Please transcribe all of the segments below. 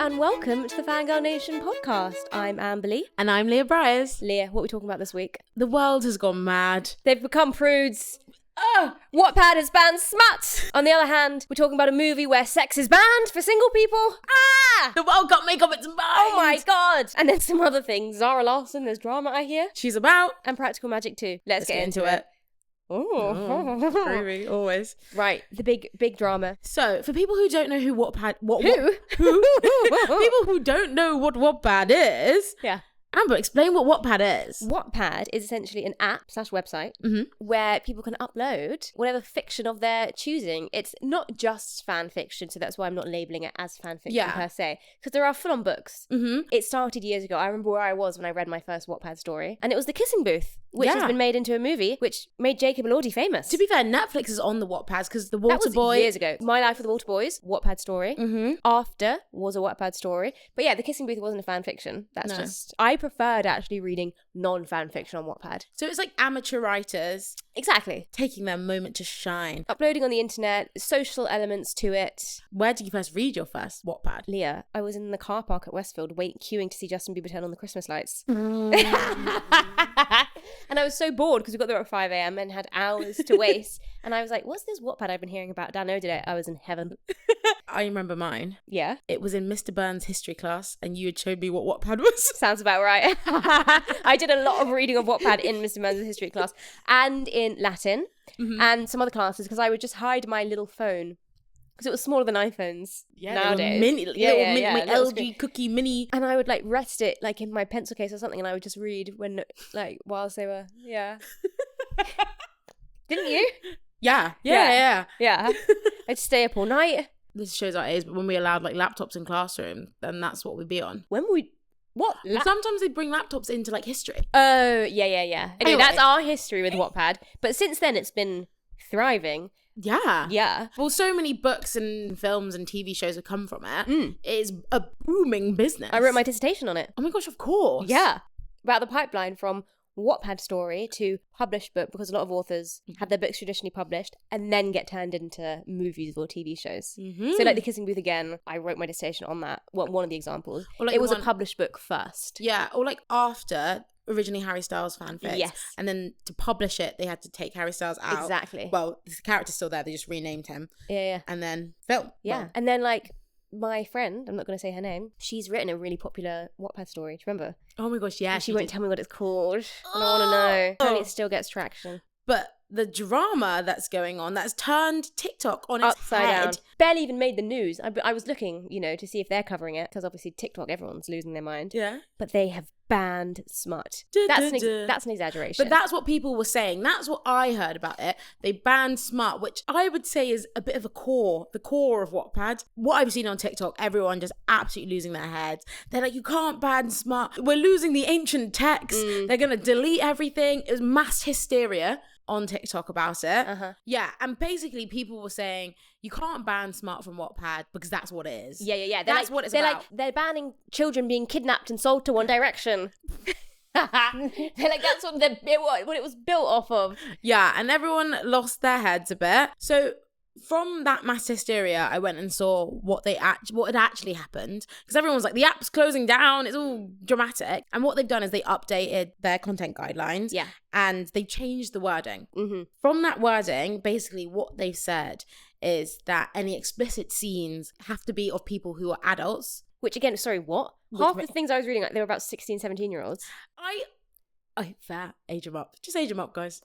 and welcome to the Fangirl Nation podcast. I'm Amber Lee. And I'm Leah Bryers. Leah, what are we talking about this week? The world has gone mad. They've become prudes. Wattpad has banned Smut. On the other hand, we're talking about a movie where sex is banned for single people. The world can't make up its mind. Oh my god! And then some other things. Zara Larson, there's drama, I hear. She's about. And practical magic too. Let's get into it. Oh, groovy, always. Right, the big drama. So, for people who don't know who Wattpad... Who? People who don't know what Wattpad is... Yeah. Amber, explain what Wattpad is. Wattpad is essentially an app/website where people can upload whatever fiction of their choosing. It's not just fan fiction, so that's why I'm not labeling it as fan fiction per se, because there are full-on books. It started years ago. I remember where I was when I read my first Wattpad story, and it was The Kissing Booth, which has been made into a movie, which made Jacob Elordi famous. To be fair, Netflix is on the Wattpads because the Water That was Boy... years ago. My Life with the Water Boys, Wattpad story. After was a Wattpad story. But yeah, The Kissing Booth wasn't a fan fiction. That's just... I preferred actually reading non-fan fiction on Wattpad. So it's like amateur writers... Exactly. Taking their moment to shine. Uploading on the internet, social elements to it. Where did you first read your first Wattpad? Leah, I was in the car park at Westfield queuing to see Justin Bieber turn on the Christmas lights. And I was so bored because we got there at 5 a.m. and had hours to waste. And I was like, what's this Wattpad I've been hearing about? Downloaded it. I was in heaven. I remember mine. Yeah? It was in Mr. Burns' history class and you had showed me what Wattpad was. Sounds about right. I did a lot of reading of Wattpad in Mr. Burns' history class and in Latin and some other classes because I would just hide my little phone. Because it was smaller than iPhones nowadays. Mini, my LG Cookie Mini. And I would like rest it like in my pencil case or something and I would just read when like whilst they were, Didn't you? Yeah. I'd stay up all night. This shows our age, but when we allowed like laptops in classroom, then that's what we'd be on. When were we... What? Sometimes they bring laptops into like history. Oh, yeah. Anyway, that's our history with Wattpad. But since then it's been thriving. Yeah. Well, so many books and films and TV shows have come from it. It is a booming business. I wrote my dissertation on it. Oh my gosh, of course. Yeah. About the pipeline from Wattpad story to published book, because a lot of authors have their books traditionally published and then get turned into movies or TV shows. So like The Kissing Booth again, I wrote my dissertation on that. Well, one of the examples. Like it was a published book first. Yeah, or like after... originally Harry Styles fanfics. Yes. And then to publish it, they had to take Harry Styles out. Exactly. Well, the character's still there. They just renamed him. Yeah. And then film. Yeah. Well. And then like my friend, I'm not going to say her name, she's written a really popular Wattpad story. Do you remember? Oh my gosh, yeah. And she won't tell me what it's called. I don't want to know. Apparently it still gets traction. But the drama that's going on, that's turned TikTok on its upside head. down. Barely even made the news. I was looking, to see if they're covering it, because obviously TikTok, everyone's losing their mind. Yeah. But they have banned Smut. That's an exaggeration. But that's what people were saying. That's what I heard about it. They banned Smut, which I would say is a bit of the core of Wattpad. What I've seen on TikTok, everyone just absolutely losing their heads. They're like, you can't ban Smut. We're losing the ancient text. They're going to delete everything. It was mass hysteria on TikTok about it. Yeah, and basically people were saying you can't ban Smut from Wattpad because that's what it is. Yeah. That's what it's about. They're banning children being kidnapped and sold to One Direction. They're like, that's what it was built off of. Yeah, and everyone lost their heads a bit. So from that mass hysteria, I went and saw what had actually happened, because everyone's like, the app's closing down, it's all dramatic. And what they've done is they updated their content guidelines, and they changed the wording. From that wording, basically what they've said is that any explicit scenes have to be of people who are adults. Which again, sorry, what? Half the things I was reading, like, they were about 16, 17-year-olds. Fair. Age them up. Just age them up, guys.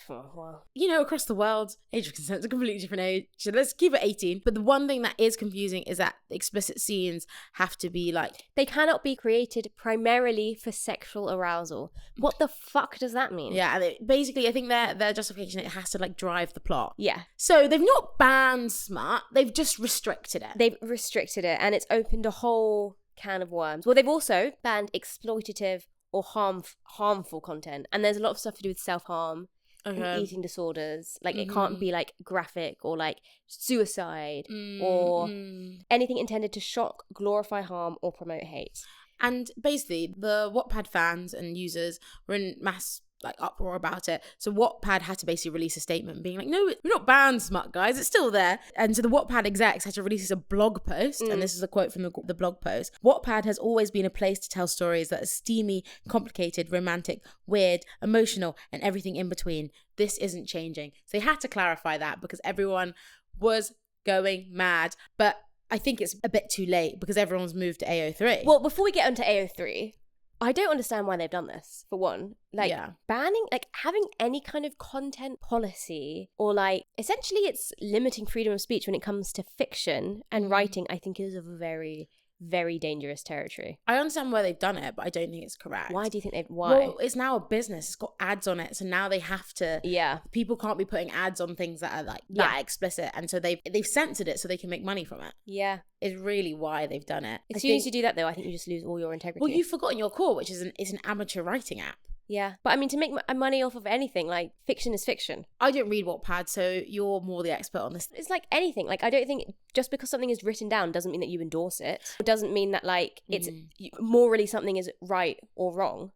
Well. Across the world, age of consent is a completely different age. So let's keep it 18. But the one thing that is confusing is that explicit scenes have to be like... They cannot be created primarily for sexual arousal. What the fuck does that mean? Yeah, and basically, I think their justification, it has to like drive the plot. Yeah. So they've not banned Smut, they've just restricted it. They've restricted it, and it's opened a whole can of worms. Well, they've also banned exploitative or harmful content, and there's a lot of stuff to do with self-harm and eating disorders. Like it can't be like graphic or like suicide or anything intended to shock, glorify harm, or promote hate. And basically the Wattpad fans and users were in mass like uproar about it. So Wattpad had to basically release a statement being like, no, we're not banned Smut, guys. It's still there. And so the Wattpad execs had to release a blog post. And this is a quote from the blog post. Wattpad has always been a place to tell stories that are steamy, complicated, romantic, weird, emotional, and everything in between. This isn't changing. So they had to clarify that because everyone was going mad. But I think it's a bit too late because everyone's moved to AO3. Well, before we get onto AO3, I don't understand why they've done this, for one. Like, banning, like, having any kind of content policy or, like, essentially it's limiting freedom of speech when it comes to fiction and writing, I think is a very, very dangerous territory. I understand why they've done it, but I don't think it's correct. Why do you think why? Well, it's now a business. It's got ads on it. So now they have to... Yeah. People can't be putting ads on things that are, like, that explicit. And so they've censored it so they can make money from it. Yeah. Is really why they've done it. As soon as you do that, though, I think you just lose all your integrity. Well, you've forgotten your core, which is an amateur writing app. Yeah. But I mean, to make money off of anything, like, fiction is fiction. I don't read Wattpad, so you're more the expert on this. It's like anything. Like, I don't think just because something is written down doesn't mean that you endorse it. It doesn't mean that, like, it's morally something is right or wrong.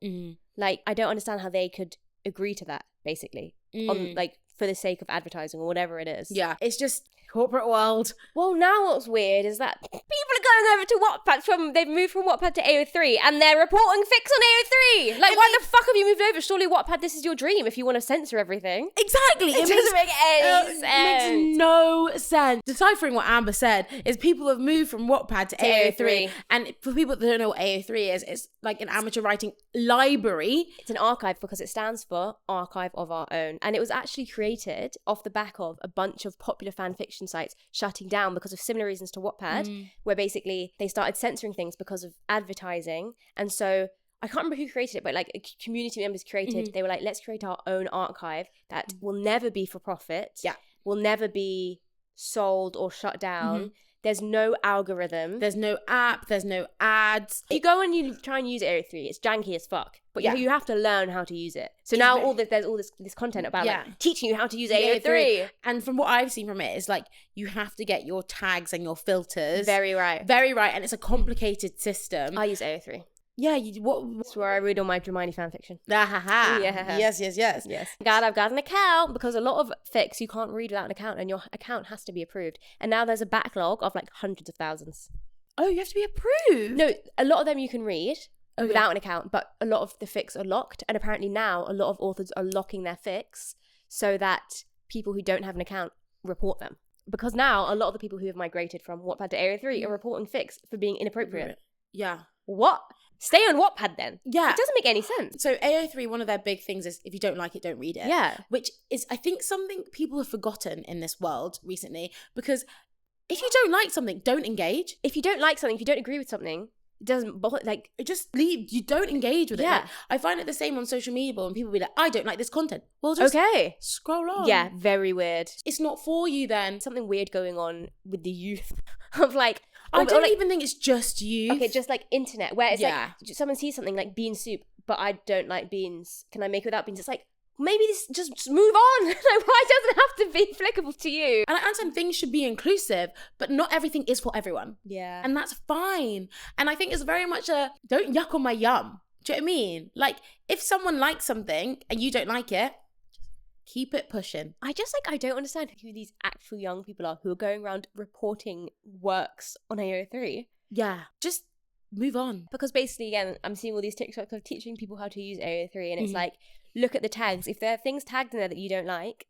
Like, I don't understand how they could agree to that, basically. On, like, for the sake of advertising or whatever it is. Yeah. It's just... corporate world. Well, now what's weird is that people are going over to Wattpad they've moved from Wattpad to AO3 and they're reporting fics on AO3. Like, why the fuck have you moved over? Surely Wattpad, this is your dream if you want to censor everything. Exactly. It doesn't make any sense. It makes no sense. Deciphering what Amber said is people have moved from Wattpad to AO3. And for people that don't know what AO3 is, it's like an amateur writing library. It's an archive because it stands for Archive of Our Own. And it was actually created off the back of a bunch of popular fan fiction sites shutting down because of similar reasons to Wattpad, where basically they started censoring things because of advertising. And so I can't remember who created it, but like community members created, they were like, let's create our own archive that will never be for profit, will never be sold or shut down. There's no algorithm. There's no app. There's no ads. You go and you try and use AO3, it's janky as fuck. But you have to learn how to use it. So now there's all this content about like teaching you how to use AO3. And from what I've seen from it, is like you have to get your tags and your filters. Very right. Very right. And it's a complicated system. I use AO3. Yeah, That's where I read all my Dramini fanfiction. Yes. God, I've got an account because a lot of fics you can't read without an account and your account has to be approved. And now there's a backlog of like hundreds of thousands. Oh, you have to be approved? No, a lot of them you can read without an account, but a lot of the fics are locked. And apparently now a lot of authors are locking their fics so that people who don't have an account report them. Because now a lot of the people who have migrated from Wattpad to AO3 are reporting fics for being inappropriate. Yeah. What? Stay on Wattpad then. Yeah. It doesn't make any sense. So AO3, one of their big things is if you don't like it, don't read it. Yeah. Which is, I think, something people have forgotten in this world recently, because if you don't like something, don't engage. If you don't like something, if you don't agree with something, it doesn't bother, like, just leave. You don't engage with it. Yeah. Like, I find it the same on social media when people be like, I don't like this content. Well, just scroll on. Yeah, very weird. It's not for you then. Something weird going on with the youth of like, I don't even think it's just you. Okay, just like internet, where it's like someone sees something like bean soup, but I don't like beans. Can I make it without beans? It's like, maybe this just move on. Like, why doesn't it have to be applicable to you? And I understand things should be inclusive, but not everything is for everyone. Yeah. And that's fine. And I think it's very much a don't yuck on my yum. Do you know what I mean? Like, if someone likes something and you don't like it, keep it pushing. I don't understand who these actual young people are who are going around reporting works on AO3. Yeah. Just move on. Because basically, again, I'm seeing all these TikToks of teaching people how to use AO3, and it's like, look at the tags. If there are things tagged in there that you don't like,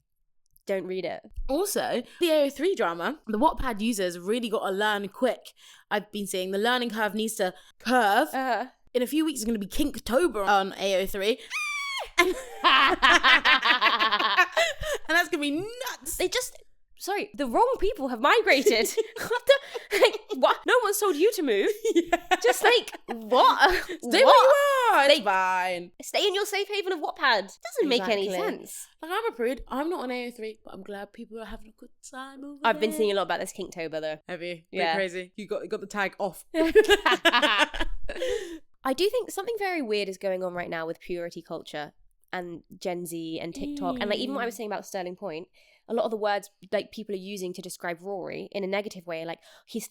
don't read it. Also, the AO3 drama, the Wattpad users really got to learn quick. I've been seeing the learning curve needs to curve. In a few weeks, it's going to be Kinktober on AO3. And that's gonna be nuts. The wrong people have migrated. Like, what? No one's told you to move. Just like, what? Stay where you are. It's fine. Stay in your safe haven of Wattpad. Doesn't make any sense. Like, I'm a prude. I'm not on AO3, but I'm glad people are having a good time over I've been seeing a lot about this Kinktober though. Have you? Yeah. Crazy. You got the tag off. I do think something very weird is going on right now with purity culture and Gen Z and TikTok. And like, even what I was saying about Sterling Point, a lot of the words like people are using to describe Rory in a negative way, like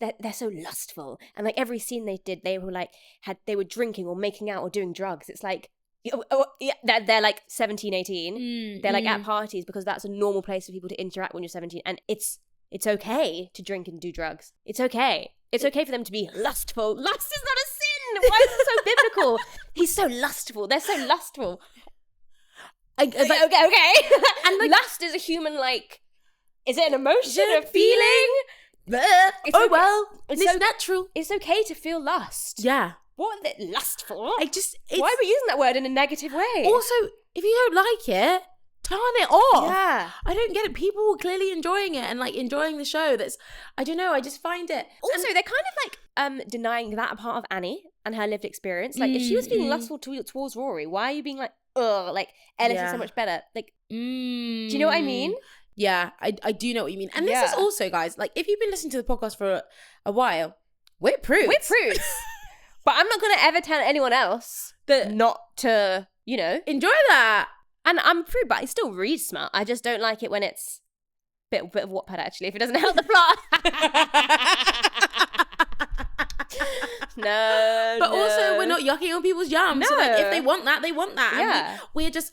they're so lustful. And like every scene they did, they were like, they were drinking or making out or doing drugs. It's like, Yeah, they're like 17, 18. They're like at parties because that's a normal place for people to interact when you're 17. And it's okay to drink and do drugs. It's okay. It's okay for them to be lustful. Lust is not a sin. Why is it so biblical? He's so lustful. They're so lustful. Okay. And like, lust is a human, like, is it an emotion, a feeling? It's so natural. It's okay to feel lust. Yeah. What is it lustful? Why are we using that word in a negative way? Also, if you don't like it, turn it off. Yeah. I don't get it. People were clearly enjoying it and like enjoying the show. I don't know, I just find it. Also, they're kind of like denying that part of Annie and her lived experience. Like, if she was feeling lustful towards Rory, why are you being like, ugh, like, Ellis is so much better? Like, do you know what I mean? Yeah, I do know what you mean. And this is also, guys, like, if you've been listening to the podcast for a while, we're prudes. But I'm not going to ever tell anyone else that not to, you know, enjoy that. And I'm a prude, but I still read Smut. I just don't like it when it's a bit of Wattpad, actually, if it doesn't help the plot. But also, we're not yucking on people's yums. No. So, like, if they want that, they want that. Yeah. And we're just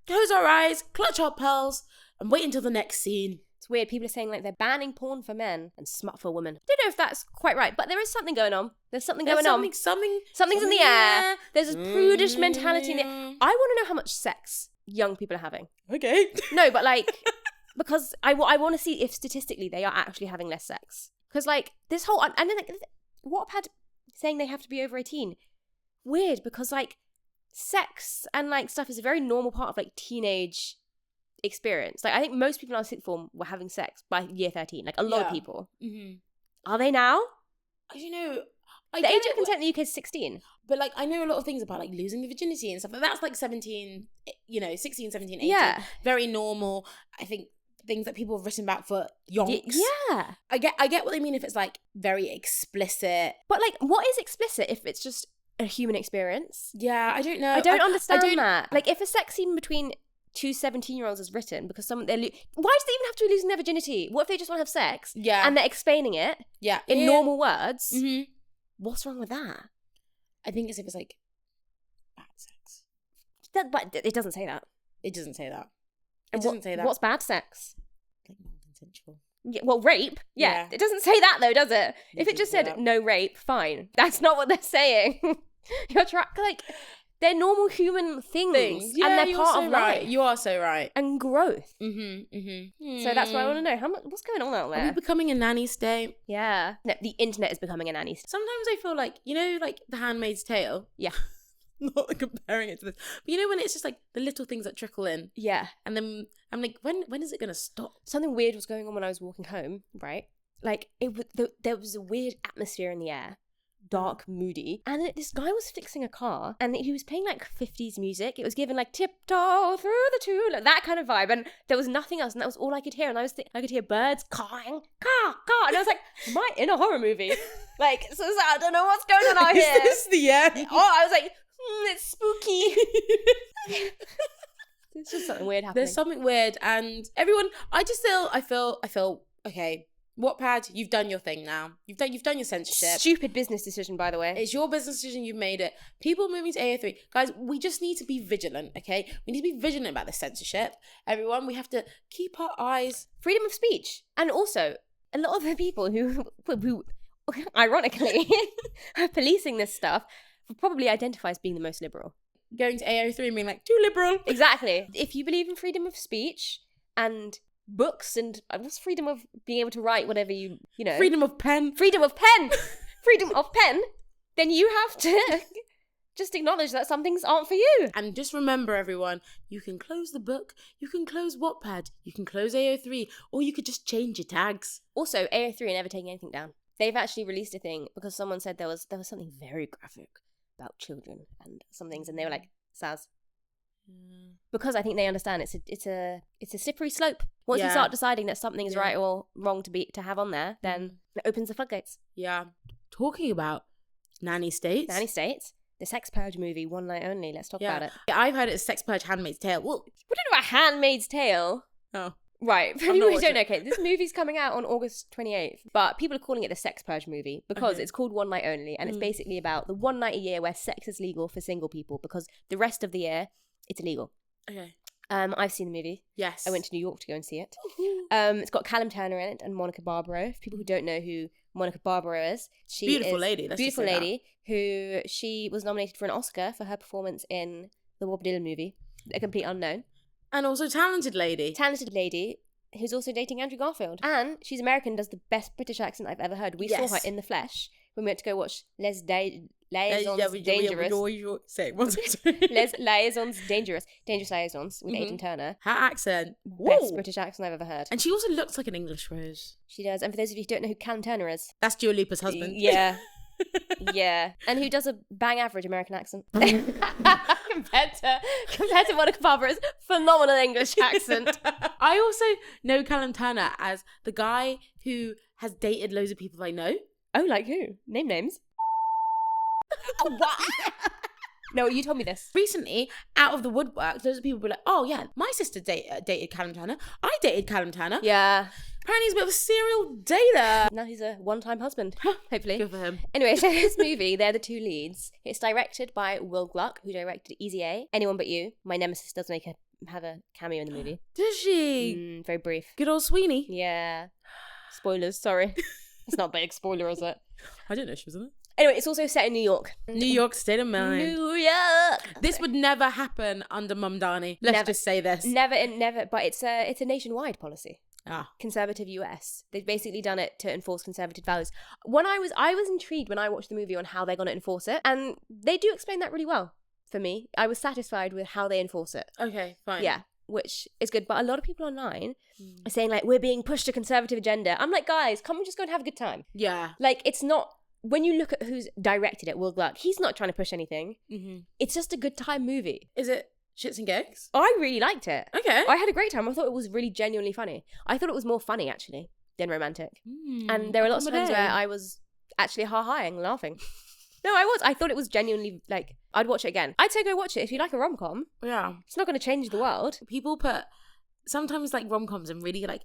close our eyes, clutch our pearls, and wait until the next scene. It's weird. People are saying, like, they're banning porn for men and Smut for women. I don't know if that's quite right, but there is something going on. There's something going on. Something's in the air. There's a prudish mentality in the air. I want to know how much sex young people are having. Okay. No, but, like, because I want to see if statistically they are actually having less sex. Because, like, this whole... And then, like, Wattpad saying they have to be over 18. Weird, because, like, sex and, like, stuff is a very normal part of, like, teenage experience. Like, I think most people in our sixth form were having sex by year 13. Like, a lot of people. Mm-hmm. Are they now? You know... The age of consent in the UK is 16. But, like, I know a lot of things about, like, losing the virginity and stuff. But that's, like, 17, you know, 16, 17, 18. Yeah. Very normal. I think things that people have written about for yonks. Yeah. I get what they mean if it's, like, very explicit. But, like, what is explicit if it's just a human experience? Yeah, I don't know. I don't understand that. Like, if a sex scene between two 17-year-olds is written because why does they even have to be losing their virginity? What if they just want to have sex? Yeah. And they're explaining it in normal words? Mm-hmm. What's wrong with that? I think it's if it's like bad sex. But it doesn't say that. It doesn't say that. It doesn't say that. What's bad sex? Like non-consensual. Yeah, well, rape. Yeah. It doesn't say that though, does it? If it just said no rape, fine. That's not what they're saying. You're like, they're normal human things. Yeah, and they're part of life. You are so right. And growth. Mm-hmm. So that's what I want to know. What's going on out there? Are we becoming a nanny state? Yeah. No, the internet is becoming a nanny state. Sometimes I feel like, you know, like The Handmaid's Tale? Yeah. Not comparing it to this. But you know when it's just like the little things that trickle in? Yeah. And then I'm like, when is it going to stop? Something weird was going on when I was walking home, right? Like, there was a weird atmosphere in the air. Dark, moody, and this guy was fixing a car and he was playing like 50s music. It was given like tiptoe through the two, like that kind of vibe, and there was nothing else, and that was all I could hear. And I could hear birds cawing, caw, and I was like, am I in a horror movie? Like, so I don't know what's going on out here. Is this the end? Oh, I was like, it's spooky. There's just something weird happening. There's something weird, and everyone, I feel okay. Wattpad, you've done your thing now. You've done your censorship. Stupid business decision, by the way. It's your business decision. You've made it. People moving to AO3. Guys, we just need to be vigilant, okay? We need to be vigilant about the censorship. Everyone, we have to keep our eyes. Freedom of speech. And also, a lot of the people who ironically, are policing this stuff probably identify as being the most liberal. Going to AO3 and being like, too liberal. Exactly. If you believe in freedom of speech and books and what's freedom of being able to write whatever you know, freedom of pen, then you have to just acknowledge that some things aren't for you. And just remember, everyone, you can close the book, you can close Wattpad, you can close AO3, or you could just change your tags. Also, AO3 are never taking anything down. They've actually released a thing because someone said there was something very graphic about children and some things, and they were like, Saz. Because I think they understand it's a slippery slope. Once you start deciding that something is right or wrong to have on there, then it opens the floodgates. Yeah. Talking about nanny states, the Sex Purge movie, One Night Only. Let's talk about it. I've heard it's Sex Purge, Handmaid's Tale. Well, we don't know about Handmaid's Tale. Oh, Right, for anyone who don't know, okay, this movie's coming out on August 28th, but people are calling it the Sex Purge movie because it's called One Night Only, and it's basically about the one night a year where sex is legal for single people because the rest of the year, it's illegal. Okay. I've seen the movie. Yes. I went to New York to go and see it. It's got Callum Turner in it and Monica Barbaro. For people who don't know who Monica Barbaro is, she beautiful is lady. Beautiful lady who she was nominated for an Oscar for her performance in the Bob Dylan movie, A Complete Unknown. And also talented lady. Talented lady who's also dating Andrew Garfield. And she's American, does the best British accent I've ever heard. We saw her in the flesh when we went to go watch Les Liaisons Dangerous. Say it once. Les Liaisons Dangerous Liaisons with Aidan Turner. Her accent. Best British accent I've ever heard. And she also looks like an English rose. She does. And for those of you who don't know who Callum Turner is. That's Dua Lipa's husband. Yeah. Yeah. And who does a bang average American accent. compared to Monica Barbara's phenomenal English accent. I also know Callum Turner as the guy who has dated loads of people I know. Oh, like who? Name names. What? No, you told me this. Recently, out of the woodwork, loads of people were like, oh yeah, my sister dated Callum Turner. I dated Callum Turner. Yeah. Apparently he's a bit of a serial dater. Now he's a one-time husband, hopefully. Good for him. Anyway, so this movie, they're the two leads. It's directed by Will Gluck, who directed Easy A, Anyone But You. My nemesis does have a cameo in the movie. Does she? Very brief. Good old Sweeney. Yeah. Spoilers, sorry. It's not a big spoiler, is it? I didn't know she was in it. Anyway, it's also set in New York. New York State of Mind. New York. This would never happen under Mumdani. Let's just say this. Never. But it's a nationwide policy. Ah. Conservative US. They've basically done it to enforce conservative values. I was intrigued when I watched the movie on how they're going to enforce it, and they do explain that really well for me. I was satisfied with how they enforce it. Okay, fine. Yeah, which is good. But a lot of people online are saying like, we're being pushed a conservative agenda. I'm like, guys, come and just go and have a good time. Yeah. Like, it's not. When you look at who's directed it, Will Gluck, he's not trying to push anything. Mm-hmm. It's just a good time movie. Is it shits and gigs? I really liked it. Okay. I had a great time. I thought it was really genuinely funny. I thought it was more funny, actually, than romantic. And there were lots of times where I was actually ha-haing, laughing. No, I was. I thought it was genuinely, like, I'd watch it again. I'd say go watch it if you like a rom-com. Yeah. It's not going to change the world. People put, sometimes, like, rom-coms and really, like,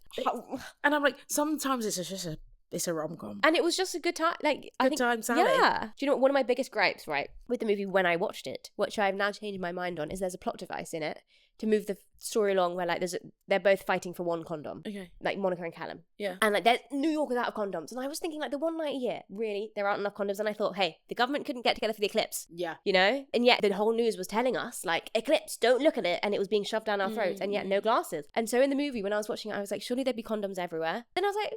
and I'm like, sometimes it's a rom-com. And it was just a good time. Like, I think, time, Sally. Yeah. Do you know what one of my biggest gripes, right, with the movie when I watched it, which I've now changed my mind on, is there's a plot device in it to move the story along where, like, they're both fighting for one condom. Okay. Like, Monica and Callum. Yeah. And, like, New York is out of condoms. And I was thinking, like, the one night a year, really? There aren't enough condoms. And I thought, hey, the government couldn't get together for the eclipse. Yeah. You know? And yet the whole news was telling us, like, eclipse, don't look at it. And it was being shoved down our throats. And yet no glasses. And so in the movie, when I was watching it, I was like, surely there'd be condoms everywhere. Then I was like,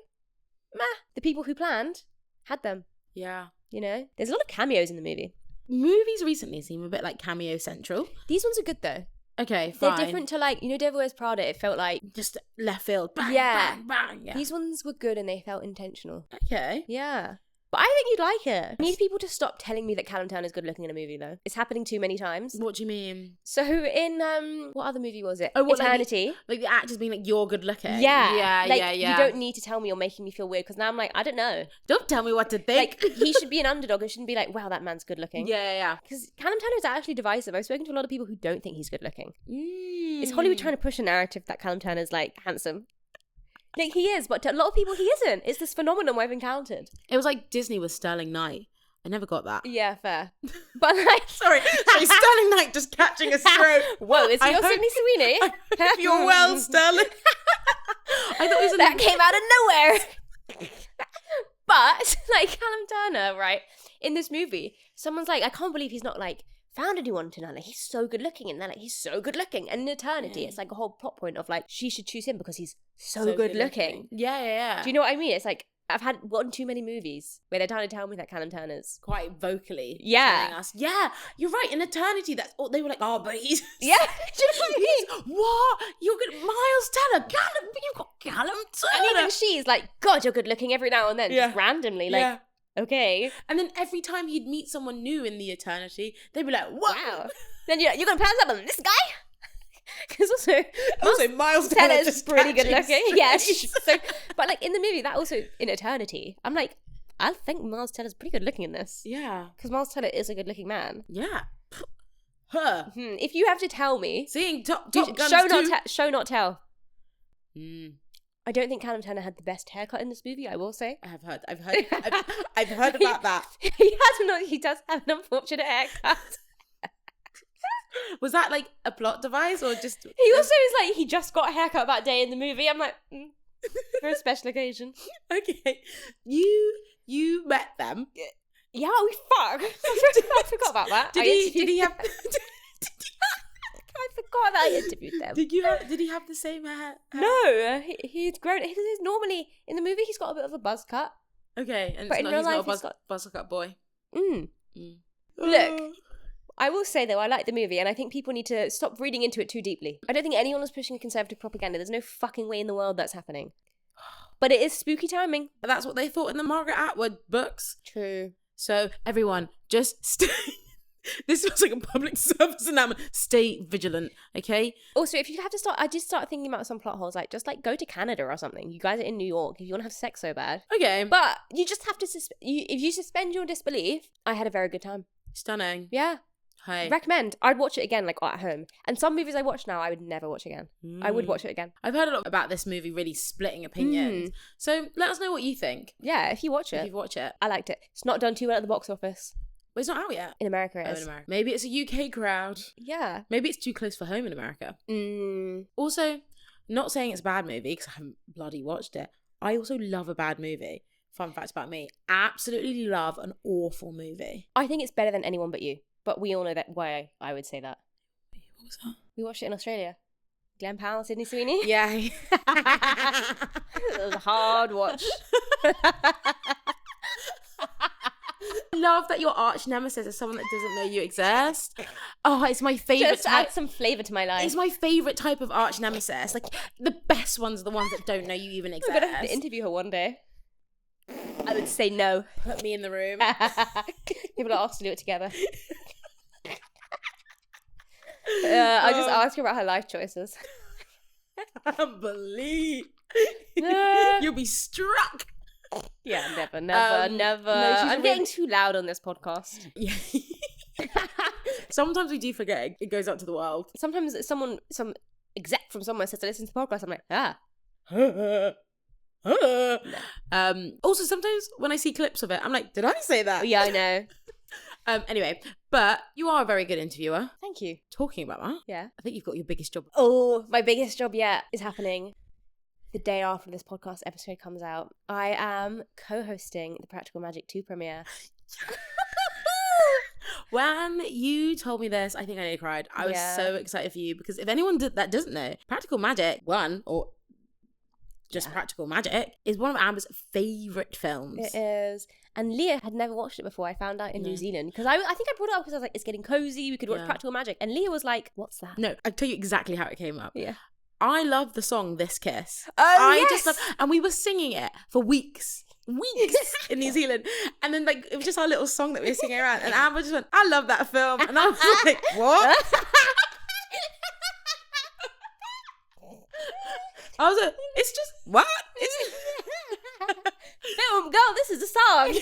meh. The people who planned had them. Yeah. You know? There's a lot of cameos in the movie. Movies recently seem a bit like Cameo Central. These ones are good, though. Okay, fine. They're different to, like, you know, Devil Wears Prada. It felt like just left field. Bang, yeah. bang, bang. Yeah. These ones were good and they felt intentional. Okay. Yeah. But I think you'd like it. I need people to stop telling me that Callum Turner's good looking in a movie, though. It's happening too many times. What do you mean? So in what other movie was it? Oh, what, Eternity. Like the actors being like, you're good looking. Yeah. Yeah. You don't need to tell me you're making me feel weird, because now I'm like, I don't know. Don't tell me what to think. Like, he should be an underdog. It shouldn't be like, wow, that man's good looking. Yeah. Because Callum Turner is actually divisive. I've spoken to a lot of people who don't think he's good looking. Is Hollywood trying to push a narrative that Callum Turner's like handsome? Like, he is, but to a lot of people he isn't. It's this phenomenon I've encountered. It was like Disney with Sterling Knight. I never got that. Yeah, fair. But like, sorry, Sterling Knight just catching a stroke. Whoa, is he your Sydney Sweeney? I hope you're well, Sterling. I thought it was that came out of nowhere. But like Callum Turner, right? In this movie, someone's like, I can't believe he's not like found anyone tonight. Like, he's so good looking, and they're like, he's so good looking. And in Eternity, it's like a whole plot point of like, she should choose him because he's so good looking. Yeah. Do you know what I mean? It's like, I've had one too many movies where they're trying to tell me that Callum Turner's quite vocally telling us. Yeah, you're right. In Eternity, that's all they were like. Oh, but he's do you know what I mean? What? You're good, Miles Teller. Callum, but you've got Callum Turner. And even she's like, God, you're good looking every now and then, just randomly, like. Okay. And then every time he'd meet someone new in the Eternity, they'd be like, what? Wow. Then you're going to pass up on this guy? Because also Miles Teller's just pretty good looking. Yes. So, but like in the movie, that also in Eternity, I'm like, I think Miles Teller's pretty good looking in this. Yeah. Because Miles Teller is a good looking man. Yeah. Her. If you have to tell me. Seeing Top show Gun show not tell. I don't think Callum Turner had the best haircut in this movie, I will say. I've heard about that. He does have an unfortunate haircut. Was that like a plot device or just... He also is like, he just got a haircut that day in the movie. I'm like, for a special occasion. Okay. You met them. Yeah, we fuck. I forgot about that. Did he have... I forgot that I interviewed them. Did he have the same hair? No, he's grown. He's normally, in the movie, he's got a bit of a buzz cut. Okay, and but he's not a buzz cut boy. Look, I will say though, I like the movie, and I think people need to stop reading into it too deeply. I don't think anyone is pushing conservative propaganda. There's no fucking way in the world that's happening. But it is spooky timing. That's what they thought in the Margaret Atwood books. True. So everyone, just stay. This feels like a public service announcement. Stay vigilant, okay? Also, if you have to start, I just start thinking about some plot holes, like just like go to Canada or something. You guys are in New York. If you want to have sex so bad, okay. But you just have to. If you suspend your disbelief, I had a very good time. Stunning. Yeah. Hi. Recommend. I'd watch it again, like at home. And some movies I watch now, I would never watch again. I would watch it again. I've heard a lot about this movie really splitting opinions. So let us know what you think. Yeah, if you watch it. If you watch it. I liked it. It's not done too well at the box office. Well, it's not out yet. In America it is. In America. Maybe it's a UK crowd. Yeah. Maybe it's too close for home in America. Also, not saying it's a bad movie, because I haven't bloody watched it. I also love a bad movie. Fun fact about me. Absolutely love an awful movie. I think it's better than Anyone But You. But we all know that why I would say that. What was that? We watched it in Australia. Glenn Powell, Sydney Sweeney. Yeah. It was a hard watch. I love that your arch nemesis is someone that doesn't know you exist. Oh, it's my favourite Just add some flavour to my life. It's my favourite type of arch nemesis. Like, the best ones are the ones that don't know you even exist. I'm going to have to interview her one day. I would say no. Put me in the room. People are asked to do it together. I just ask her about her life choices. I can't believe. No. You'll be struck. Yeah, never. No, I'm getting too loud on this podcast. Yeah. Sometimes we do forget it goes out to the world. Sometimes some exec from somewhere says to listen to the podcast, I'm like, Also, sometimes when I see clips of it, I'm like, did I say that? Yeah, I know. Anyway, but you are a very good interviewer. Thank you. Talking about that, yeah, I think you've got your biggest job. Oh, my biggest job yet is happening the day after this podcast episode comes out. I am co-hosting the Practical Magic 2 premiere. When you told me this, I think I nearly cried. I was so excited for you, because if anyone that doesn't know, Practical Magic 1, or just Practical Magic, is one of Amber's favourite films. It is. And Leah had never watched it before. I found out in New Zealand. Because I think I brought it up because I was like, it's getting cozy. We could watch Practical Magic. And Leah was like, what's that? No, I'll tell you exactly how it came up. Yeah. I love the song This Kiss. Oh, I just love, and we were singing it for weeks in New Zealand. And then like it was just our little song that we were singing around. And Amber just went, I love that film. And I was like, what? I was like, it's just, what? Film, girl, this is a song.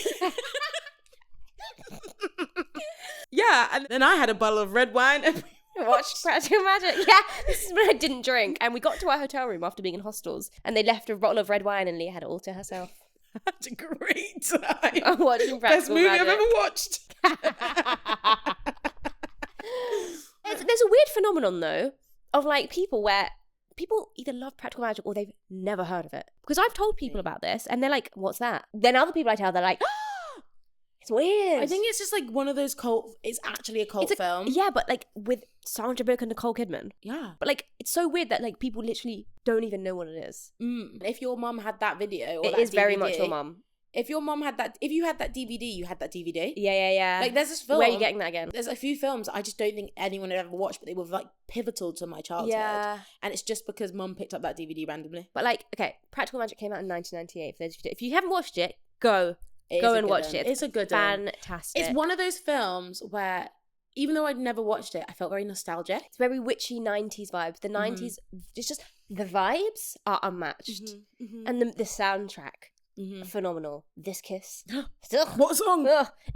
Yeah, and then I had a bottle of red wine and we watched Practical Magic. Yeah, this is when I didn't drink. And we got to our hotel room after being in hostels, and they left a bottle of red wine, and Leah had it all to herself. I had a great time. I'm watching Practical Best movie Magic. I've ever watched. There's a weird phenomenon, though, of like people either love Practical Magic or they've never heard of it. Because I've told people about this, and they're like, what's that? Then other people I tell, they're like, it's weird. I think it's just like one of those it's actually a cult film. Yeah, but like with Sandra Bullock and Nicole Kidman. Yeah. But like, it's so weird that like people literally don't even know what it is. If your mum had that video, or it that is DVD, very much your mum. If your mum had that, if you had that DVD, you had that DVD. Yeah. Like there's this film. Where are you getting that again? There's a few films I just don't think anyone had ever watched, but they were like pivotal to my childhood. Yeah. And it's just because mum picked up that DVD randomly. But like, okay, Practical Magic came out in 1998. If you haven't watched it, go and watch it. It's a good one. Fantastic. It's one of those films where, even though I'd never watched it, I felt very nostalgic. It's very witchy 90s vibes. The 90s, it's just, the vibes are unmatched. And the soundtrack, phenomenal. This Kiss. What song?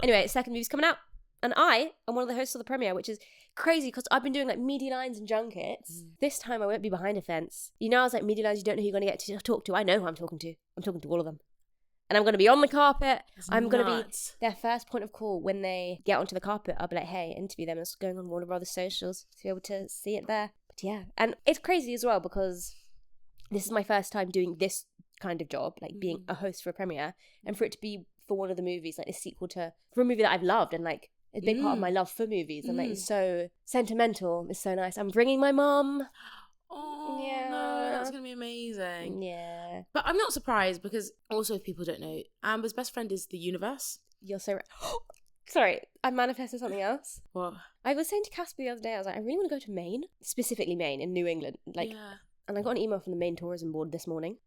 Anyway, second movie's coming out. And I am one of the hosts of the premiere, which is crazy because I've been doing like media lines and junkets. This time I won't be behind a fence. You know, I was like, media lines, you don't know who you're going to get to talk to. I know who I'm talking to. I'm talking to all of them. And I'm going to be on the carpet. I'm going to be their first point of call when they get onto the carpet. I'll be like, hey, interview them. It's going on Warner Brothers socials to be able to see it there. But yeah, and it's crazy as well because this is my first time doing this kind of job, like being a host for a premiere, and for it to be for one of the movies, like a sequel for a movie that I've loved and like a big part of my love for movies, and like it's so sentimental. It's so nice. I'm bringing my mum. Oh, yeah. No, that's going to be amazing. Yeah. But I'm not surprised because also, if people don't know, Amber's best friend is the universe. You're so right. Sorry, I manifested something else. What? I was saying to Casper the other day, I was like, I really want to go to Maine, specifically Maine in New England. Like, yeah. And I got an email from the Maine tourism board this morning.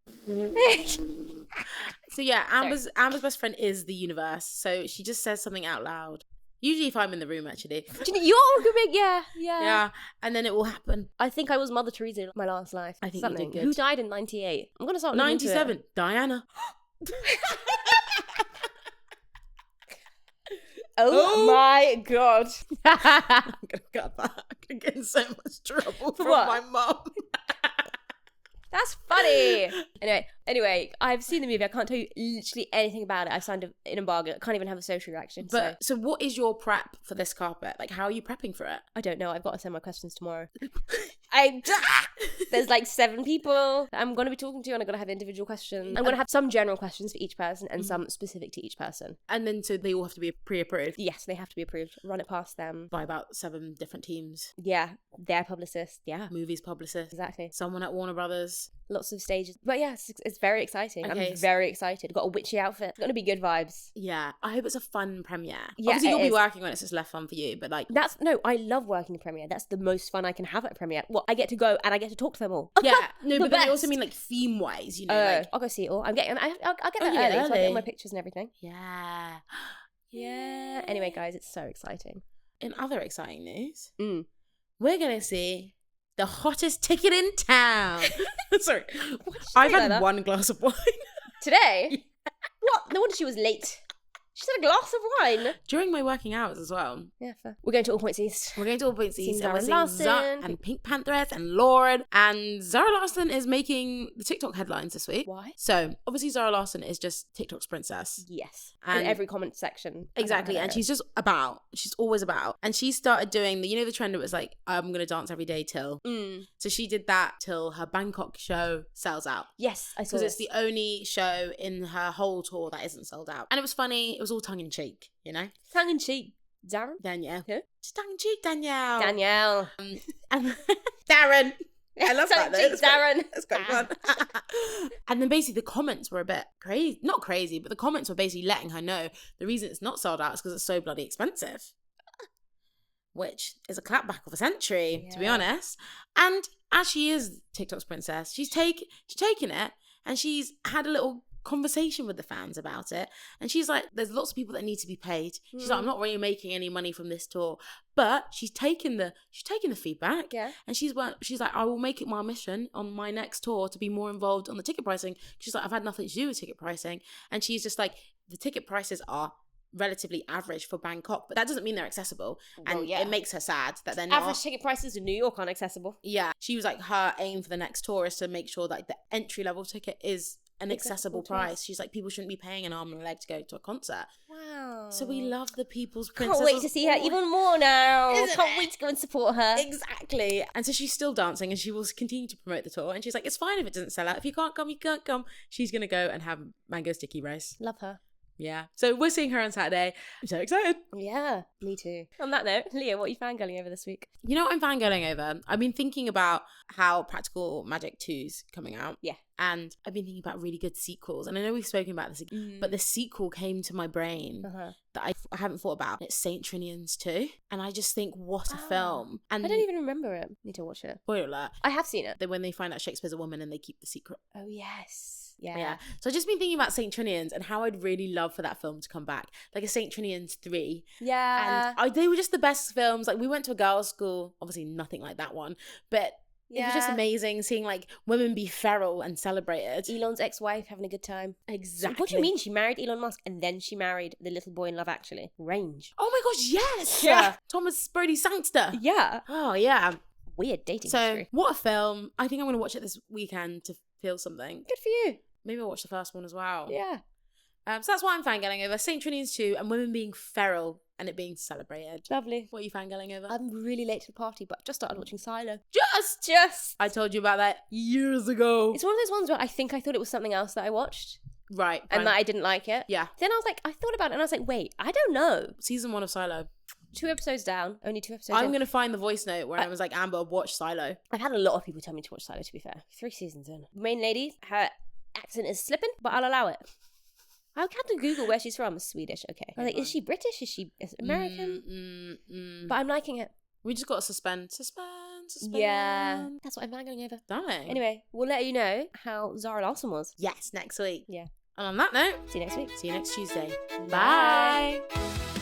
So yeah, Amber's best friend is the universe. So she just says something out loud. Usually if I'm in the room, actually. You're big, yeah. Yeah, and then it will happen. I think I was Mother Teresa in my last life. I think something. you did good. Who died in 98? I'm going to start looking into 97, it. Diana. Oh my God. I'm going to cut that. I could get in so much trouble from my mum. That's funny. Anyway, I've seen the movie. I can't tell you literally anything about it. I signed an embargo. I can't even have a social reaction. But so what is your prep for this carpet? Like, how are you prepping for it? I don't know. I've got to send my questions tomorrow. There's like 7 people I'm going to be talking to, and I'm going to have individual questions. I'm going to have some general questions for each person and some specific to each person. And then so they all have to be pre-approved? Yes, they have to be approved. Run it past them. By about 7 different teams? Yeah, their publicist. Yeah. Movies publicist. Exactly. Someone at Warner Brothers. Lots of stages. But yeah, it's very exciting. Okay. I'm very excited. Got a witchy outfit. It's going to be good vibes. Yeah. I hope it's a fun premiere. Yeah, obviously, you'll be working on it, so it's less fun for you. But like... I love working the premiere. That's the most fun I can have at a premiere. Well, I get to go and I get to talk to them all. Yeah. No, but then I also mean like theme-wise, you know. Like... I'll go see it all. I'll get there early. So I'll get all my pictures and everything. Yeah. Yeah. Anyway, guys, it's so exciting. In other exciting news, we're going to see the hottest ticket in town. Sorry. I've had one glass of wine. Today? Yeah. What? No wonder she was late. She had a glass of wine. During my working hours as well. Yeah, fair. We're going to All Points East. We're going to All Points East. Zara Larson. And Pink Pantheress and Lauren. And Zara Larson is making the TikTok headlines this week. Why? So, obviously Zara Larson is just TikTok's princess. Yes. And in every comment section. Exactly. And she's just about. She's always about. And she started doing the trend that was like, I'm going to dance every day till. So she did that till her Bangkok show sells out. Yes, I saw Because it's the only show in her whole tour that isn't sold out. And it was funny. It was all tongue-in-cheek, you know? Tongue-in-cheek. Zara? Danielle. Who? Just tongue-in-cheek, Danielle. Danielle. And Darren. I love that though. Darren. It's quite fun. And then basically the comments were a bit crazy. Not crazy, but the comments were basically letting her know the reason it's not sold out is because it's so bloody expensive. Which is a clapback of a century, to be honest. And as she is TikTok's princess, she's taken it and she's had a little conversation with the fans about it, and she's like, there's lots of people that need to be paid. She's like, I'm not really making any money from this tour, but she's taken the feedback, and she's like, I will make it my mission on my next tour to be more involved on the ticket pricing. She's like, I've had nothing to do with ticket pricing, and she's just like, the ticket prices are relatively average for Bangkok, but that doesn't mean they're accessible. And it makes her sad that they're not. Average ticket prices in New York aren't accessible. Yeah, she was like, her aim for the next tour is to make sure that the entry level ticket is an accessible price. She's like, people shouldn't be paying an arm and a leg to go to a concert. Wow. So we love the people's princess. Can't wait to see her even more now. Isn't Can't wait to go and support her. Exactly. And so she's still dancing and she will continue to promote the tour. And she's like, it's fine if it doesn't sell out. If you can't come, you can't come. She's going to go and have mango sticky rice. Love her. Yeah. So we're seeing her on Saturday. I'm so excited. Yeah, me too. On that note, Leah, what are you fangirling over this week? You know what I'm fangirling over? I've been thinking about how Practical Magic 2's coming out. Yeah. And I've been thinking about really good sequels. And I know we've spoken about this, but the sequel came to my brain that I haven't thought about. It's Saint Trinian's 2. And I just think, what a film. And I don't even remember it. Need to watch it. Spoiler alert. I have seen it. When they find out Shakespeare's a woman and they keep the secret. Oh, yes. Yeah. So I've just been thinking about Saint Trinian's and how I'd really love for that film to come back. Like a Saint Trinian's 3. Yeah. And they were just the best films. Like we went to a girls' school. Obviously nothing like that one. But It was just amazing seeing like women be feral and celebrated. Elon's ex-wife having a good time. Exactly. So what do you mean she married Elon Musk and then she married the little boy in Love Actually? Range. Oh my gosh, yes! Yeah. Thomas Brody Sangster. Yeah. Oh yeah. Weird dating So history. what a film. I think I'm going to watch it this weekend to feel something. Good for you. Maybe I'll watch the first one as well. Yeah. So that's what I'm fangirling over. St. Trinian's 2 and women being feral and it being celebrated. Lovely. What are you fangirling over? I'm really late to the party, but I've just started watching Silo. Just! I told you about that years ago. It's one of those ones where I thought it was something else that I watched. Right. And that I didn't like it. Yeah. Then I was like, I thought about it and I was like, wait, I don't know. Season 1 of Silo. 2 episodes down, only 2 episodes I'm going to find the voice note where I was like, Amber, watch Silo. I've had a lot of people tell me to watch Silo, to be fair. 3 seasons in. The main lady, her accent is slipping, but I'll allow it. I had to Google where she's from. Swedish, okay. I was like, is she British? Is she American? But I'm liking it. We just got to suspend. Yeah. That's what I'm fangirling over. Darling. Anyway, we'll let you know how Zara Larson was. Yes, next week. Yeah. And on that note, See you next week. see you next Tuesday. Bye. Bye.